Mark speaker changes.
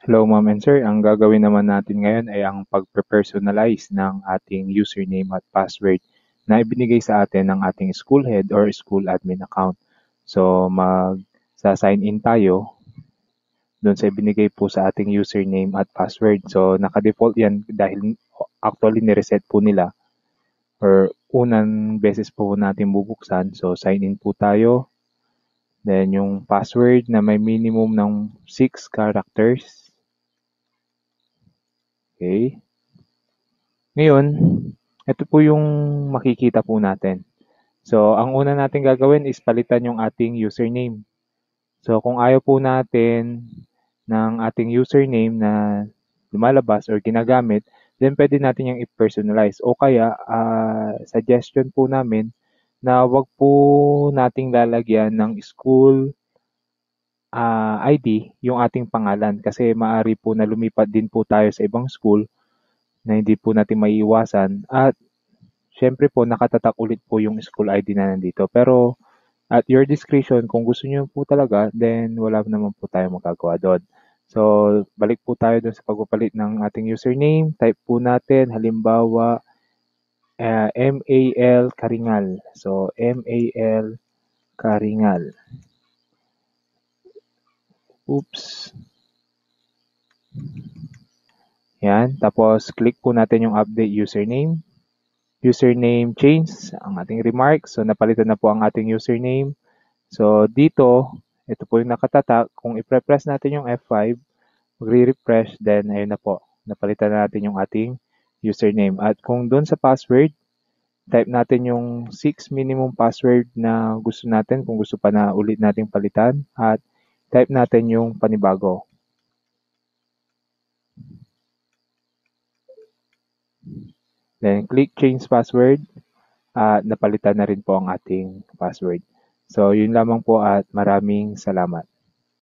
Speaker 1: Hello ma'am and sir, ang gagawin naman natin ngayon ay ang pag-personalize ng ating username at password na ibinigay sa atin ng ating school head or school admin account. So mag-sign in tayo doon sa ibinigay po sa ating username at password. So naka-default yan dahil actually nireset po nila or unang beses po natin bubuksan. So sign in po tayo. Then yung password na may minimum ng 6 characters. Okay. Ngayon, ito po yung makikita po natin. So, ang una natin gagawin is palitan yung ating username. So, kung ayaw po natin ng ating username na lumalabas or ginagamit, then pwede natin yung i-personalize. O kaya, suggestion po namin na wag po nating lalagyan ng school ID yung ating pangalan kasi maaari po na lumipat din po tayo sa ibang school na hindi po natin maiiwasan at syempre po nakatatak ulit po yung school ID na nandito. Pero at your discretion, kung gusto niyo po talaga, then wala naman po tayong magagawa doon. So, balik po tayo doon sa pagpapalit ng ating username. Type po natin, halimbawa, MAL Karingal. So, MAL Karingal. Oops. Yan. Tapos, click po natin yung update username. Username change, ang ating remark. So, napalitan na po ang ating username. So, dito, ito po yung nakatatak. Kung i-press natin yung F5, magre-refresh, then ayun na po. Napalitan na natin yung ating username. At kung doon sa password, type natin yung 6 minimum password na gusto natin kung gusto pa na ulit nating palitan. At type natin yung panibago. Then click change password at napalitan na rin po ang ating password. So, yun lamang po at maraming salamat.